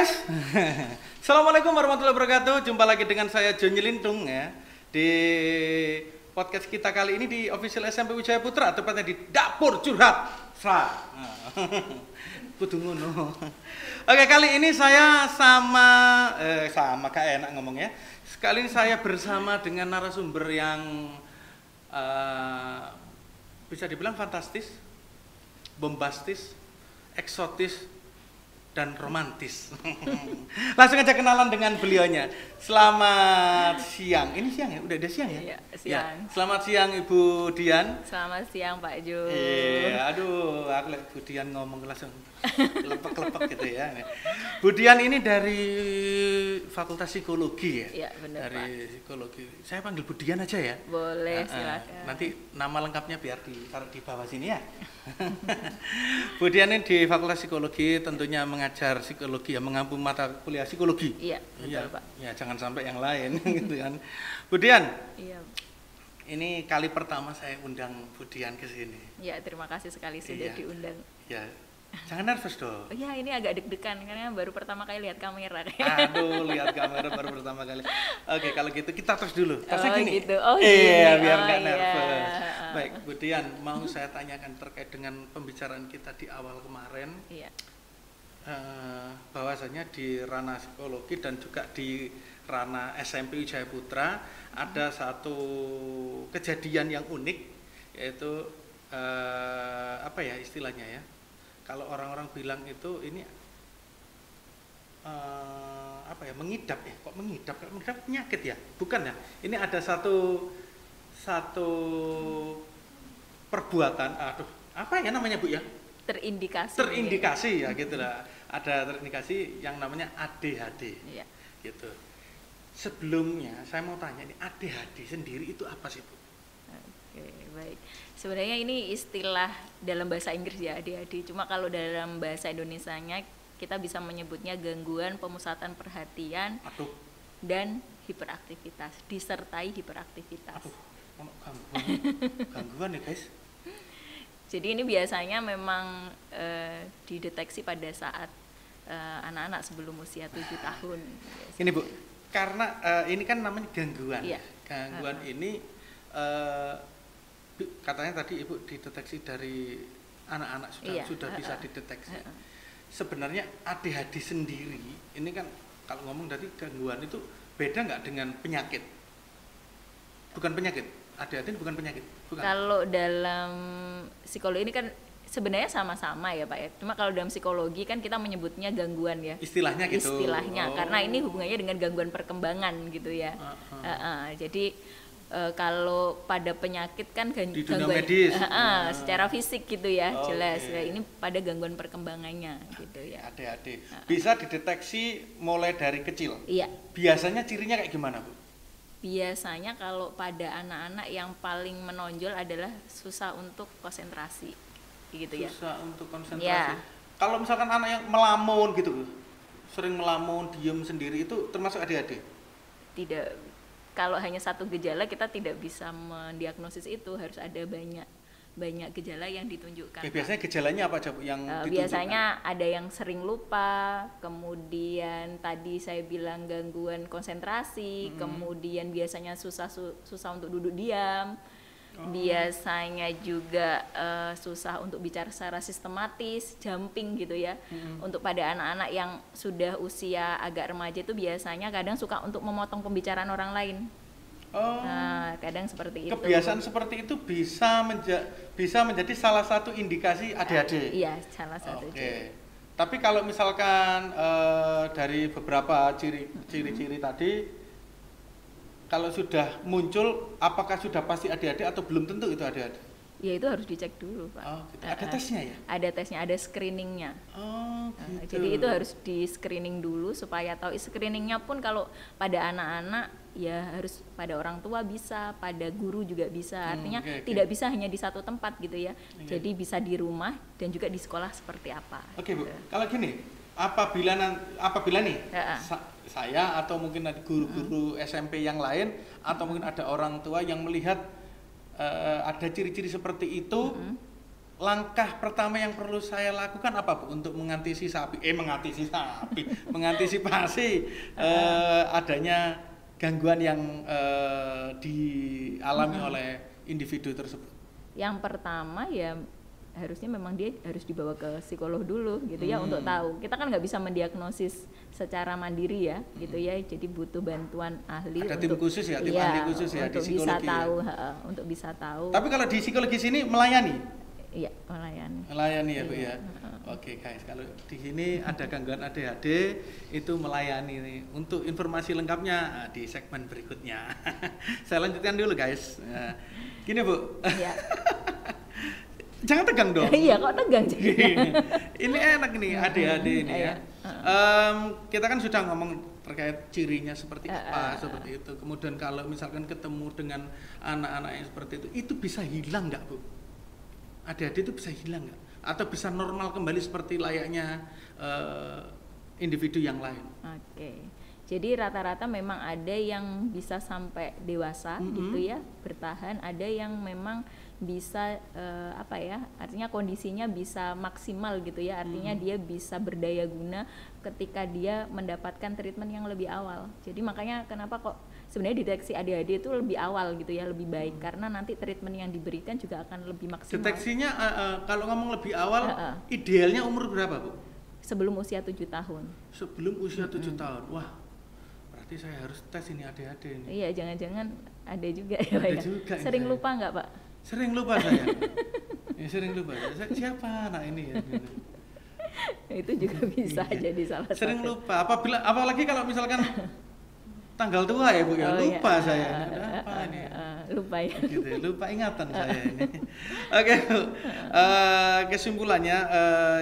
guys. Assalamualaikum warahmatullahi wabarakatuh. Jumpa lagi dengan saya Jonny Lintung ya di podcast kita kali ini di official SMP Wijaya Putra, tepatnya di Dapur Curhat. Kudu ngono. Oke, kali ini saya sama gak enak ngomongnya. Sekali ini saya bersama dengan narasumber yang bisa dibilang fantastis, bombastis, eksotis, dan romantis. Langsung aja kenalan dengan beliaunya. Selamat siang. Ini siang ya? Udah siang ya? Iya, siang. Ya. Selamat siang Ibu Dian. Selamat siang Pak Jo. Iya, aduh, aku lihat Bu Dian ngomong langsung lepek-lepek gitu ya. Bu Dian ini dari Fakultas Psikologi ya? Iya, benar Pak. Dari Psikologi. Saya panggil Bu Dian aja ya? Boleh, silakan. Nanti nama lengkapnya biar ditaruh di bawah sini ya. Bu Dian ini di Fakultas Psikologi tentunya mengajar psikologi ya, mengampu mata kuliah psikologi. Iya, betul Pak. Ya, jangan sampai yang lain gitu kan. Bu Dian. Iya. Ini kali pertama saya undang Bu Dian ke sini. Ya, terima kasih sekali sudah diundang. Ya. Jangan nervous dong. Ya, ini agak deg-degan karena baru pertama kali lihat kamera. Aduh, lihat kamera baru pertama kali. Oke, kalau gitu kita tes dulu. Tesnya gini. Gitu. Oh, iya, gini. biar nggak Iya. nervous. Baik, Bu Dian, mau saya tanyakan terkait dengan pembicaraan kita di awal kemarin. Iya. Bahwasanya di ranah psikologi dan juga di ranah SMP Wijaya Putra ada satu kejadian yang unik, yaitu apa ya istilahnya ya? Kalau orang-orang bilang itu ini apa ya, mengidap ya? Kok mengidap? Mengidap penyakit ya? Bukan ya? Ini ada satu perbuatan, aduh, apa ya namanya Bu ya? Terindikasi ya gitulah. Ada terindikasi yang namanya ADHD. Iya. Gitu. Sebelumnya saya mau tanya, ini ADHD sendiri itu apa sih Bu? Oke, baik. Sebenarnya ini istilah dalam bahasa Inggris ya, ADHD. Cuma kalau dalam bahasa Indonesianya kita bisa menyebutnya gangguan pemusatan perhatian dan hiperaktivitas, disertai hiperaktivitas. Aduh, gangguan ya guys. Jadi ini biasanya memang dideteksi pada saat anak-anak sebelum usia 7 tahun. Ini Bu, karena ini kan namanya gangguan. Iya. Gangguan ini katanya tadi Ibu dideteksi dari anak-anak sudah bisa dideteksi. Sebenarnya ADHD sendiri ini kan kalau ngomong dari gangguan itu beda nggak dengan penyakit? Bukan penyakit. ADHD bukan penyakit. Bukan. Kalau dalam psikologi ini kan sebenarnya sama-sama ya Pak ya. Cuma kalau dalam psikologi kan kita menyebutnya gangguan ya. Istilahnya gitu. Istilahnya, karena ini hubungannya dengan gangguan perkembangan gitu ya. Jadi kalau pada penyakit kan gangguan medis. Secara fisik gitu ya, jelas. Okay. Ya, ini pada gangguan perkembangannya gitu ya. ADHD. Bisa dideteksi mulai dari kecil. Iya. Biasanya cirinya kayak gimana Bu? Biasanya kalau pada anak-anak yang paling menonjol adalah susah untuk konsentrasi gitu ya. Susah untuk konsentrasi. Ya. Kalau misalkan anak yang melamun gitu, sering melamun, diem sendiri, itu termasuk ADHD? Tidak. Kalau hanya satu gejala kita tidak bisa mendiagnosis itu, harus ada banyak gejala yang ditunjukkan. Biasanya gejalanya apa aja Bu yang ditunjukkan? Biasanya ada yang sering lupa, kemudian tadi saya bilang gangguan konsentrasi, kemudian biasanya susah untuk duduk diam. Biasanya juga susah untuk bicara secara sistematis, jumping gitu ya. Untuk pada anak-anak yang sudah usia agak remaja itu biasanya kadang suka untuk memotong pembicaraan orang lain. Nah, kadang seperti itu. Kebiasaan seperti itu bisa menjadi salah satu indikasi ADHD. Iya, salah satu. Oke. Tapi kalau misalkan dari beberapa ciri-ciri tadi, kalau sudah muncul, apakah sudah pasti ADHD atau belum tentu itu ADHD? Ya itu harus dicek dulu Pak. Oh, gitu. Ada tesnya ya? Ada tesnya, ada screeningnya. Oh, gitu. Jadi itu harus di screening dulu supaya tahu. Screeningnya pun kalau pada anak-anak ya harus pada orang tua bisa, pada guru juga bisa. Artinya tidak bisa hanya di satu tempat gitu ya. Jadi bisa di rumah dan juga di sekolah seperti apa. Oke Bu, kalau gini, apabila nih saya atau mungkin ada guru-guru SMP yang lain atau mungkin ada orang tua yang melihat ada ciri-ciri seperti itu, langkah pertama yang perlu saya lakukan apa Bu untuk mengantisipasi adanya gangguan yang dialami oleh individu tersebut? Yang pertama ya harusnya memang dia harus dibawa ke psikolog dulu gitu ya, untuk tahu. Kita kan nggak bisa mendiagnosis secara mandiri ya gitu ya, jadi butuh bantuan ahli. Ada tim khusus ya, tim ahli khusus ya di psikologi bisa tahu, ya? Untuk bisa tahu. Tapi kalau di psikologi sini melayani? Iya, melayani. Melayani ya Bu ya. Oke guys, kalau di sini ada gangguan ADHD itu melayani nih. Untuk informasi lengkapnya di segmen berikutnya. Saya lanjutkan dulu guys. Nah, gini Bu. Iya. Jangan tegang dong. Iya, kok tegang jadinya. Ini enak nih ADHD ini ya. Kita kan sudah ngomong terkait cirinya seperti apa, seperti itu. Kemudian kalau misalkan ketemu dengan anak-anak yang seperti itu bisa hilang nggak Bu? ADHD itu bisa hilang nggak? Atau bisa normal kembali seperti layaknya individu yang lain? Oke. Jadi rata-rata memang ada yang bisa sampai dewasa gitu ya, bertahan. Ada yang memang bisa artinya kondisinya bisa maksimal gitu ya, artinya dia bisa berdaya guna ketika dia mendapatkan treatment yang lebih awal. Jadi makanya kenapa kok sebenarnya deteksi ADHD itu lebih awal gitu ya, lebih baik, karena nanti treatment yang diberikan juga akan lebih maksimal. Deteksinya kalau ngomong lebih awal, idealnya umur berapa Bu? Sebelum usia 7 tahun. Sebelum usia 7 tahun, wah berarti saya harus tes ini ADHD ini. Iya, jangan-jangan ada juga ya Pak. Juga sering lupa nggak Pak? Sering lupa saya. Ya, sering lupa. Siapa anak ini ya? Itu juga bisa jadi salah satu. Sering lupa. Apalagi kalau misalkan tanggal tua ya Bu ya, lupa saya. Apa ini? Lupa ya. Gitu, lupa ingatan saya ini. Oke Bu. Kesimpulannya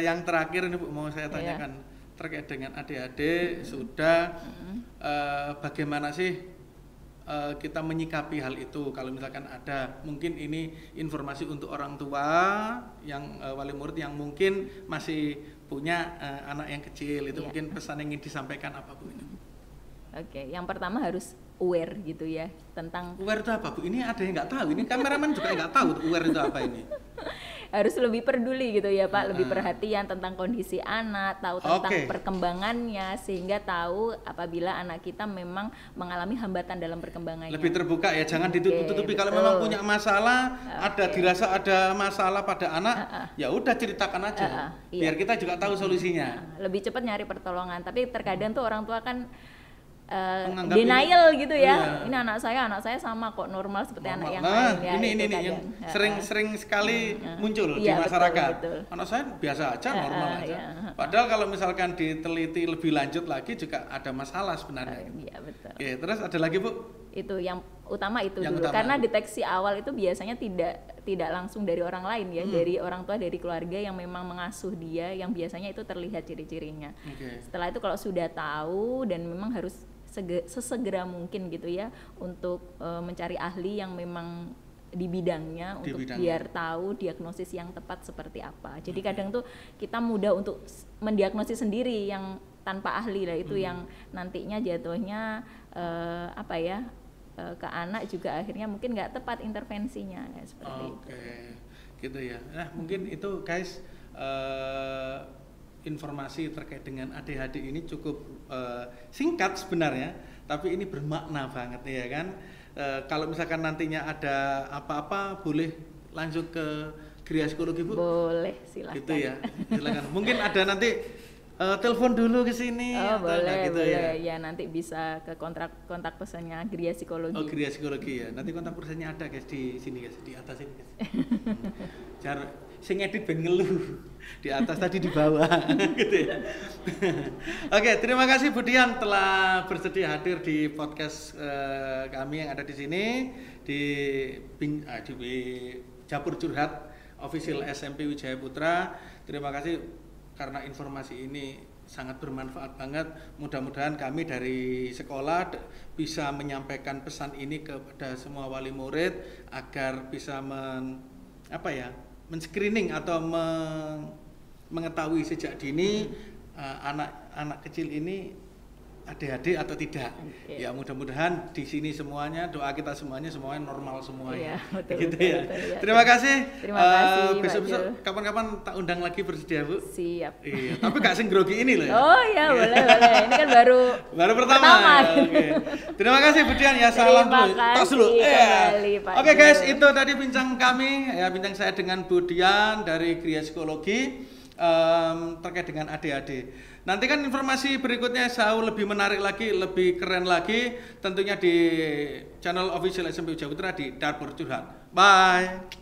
yang terakhir ini Bu mau saya tanyakan terkait dengan ADHD sudah bagaimana sih kita menyikapi hal itu kalau misalkan ada, mungkin ini informasi untuk orang tua yang wali murid yang mungkin masih punya anak yang kecil itu, mungkin pesan yang ingin disampaikan apa Bu ini? Oke, yang pertama harus aware gitu ya tentang. Aware itu apa Bu? Ini ada yang nggak tahu, ini kameramen juga nggak tahu aware itu apa ini. Harus lebih peduli gitu ya Pak, lebih perhatian tentang kondisi anak, tahu tentang perkembangannya, sehingga tahu apabila anak kita memang mengalami hambatan dalam perkembangannya. Lebih terbuka ya, jangan ditutup-tutupi. Kalau memang punya masalah, dirasa ada masalah pada anak, ya udah ceritakan aja, biar kita juga tahu solusinya. Lebih cepat nyari pertolongan. Tapi terkadang tuh orang tua kan denial gitu ya. Ini anak saya sama kok, normal seperti anak yang lain ya. Ini yang sering sekali muncul di masyarakat. Betul. Anak saya biasa aja, normal aja. Padahal kalau misalkan diteliti lebih lanjut lagi juga ada masalah sebenarnya. Iya betul. Oke, terus ada lagi Bu? Itu yang utama itu dulu. Karena deteksi awal itu biasanya tidak langsung dari orang lain ya, dari orang tua, dari keluarga yang memang mengasuh dia, yang biasanya itu terlihat ciri-cirinya. Setelah itu kalau sudah tahu dan memang harus sesegera mungkin gitu ya untuk mencari ahli yang memang di bidangnya untuk biar tahu diagnosis yang tepat seperti apa. Jadi kadang tuh kita mudah untuk mendiagnosis sendiri yang tanpa ahli lah, itu yang nantinya jatuhnya ke anak juga akhirnya mungkin nggak tepat intervensinya ya, seperti itu. Gitu ya. Nah mungkin itu guys, informasi terkait dengan ADHD ini cukup singkat sebenarnya, tapi ini bermakna banget ya kan. Kalau misalkan nantinya ada apa-apa boleh langsung ke Gria Psikologi Bu? Boleh, silakan. Gitu ya, silakan. Mungkin ada nanti telepon dulu ke sini. Boleh, gitu boleh. Ya nanti bisa ke kontak pesannya Gria Psikologi. Oh, Gria Psikologi ya. Nanti kontak pesannya ada guys di sini guys, di atas ini guys. Cara sing edit ben ngeluh. Di atas tadi di bawah gitu ya. Oke, terima kasih Bu Dian telah bersedia hadir di podcast kami yang ada di sini di Japur Curhat Official SMP Wijaya Putra. Terima kasih karena informasi ini sangat bermanfaat banget. Mudah-mudahan kami dari sekolah bisa menyampaikan pesan ini kepada semua wali murid agar bisa men-screening atau mengetahui sejak dini anak-anak kecil ini ADHD atau tidak. Okay. Ya mudah-mudahan di sini semuanya, doa kita semuanya normal semuanya. Iya, betul, gitu betul, ya. betul, ya. Terima kasih. Terima kasih, besok-besok kapan-kapan tak undang lagi, bersedia Bu? Siap. Iya, tapi gak sing grogi ini loh ya. Oh ya, boleh. Ini kan baru pertama. Oke. Terima kasih Bu Dian ya, salam dulu. Tos dulu. Oke guys, itu tadi bincang kami ya, bincang saya dengan Bu Dian dari Gria Psikologi terkait dengan ADHD. Nanti kan informasi berikutnya jauh lebih menarik lagi, lebih keren lagi, tentunya di channel official SMP Wijaya Putra di Dapur Curhat. Bye.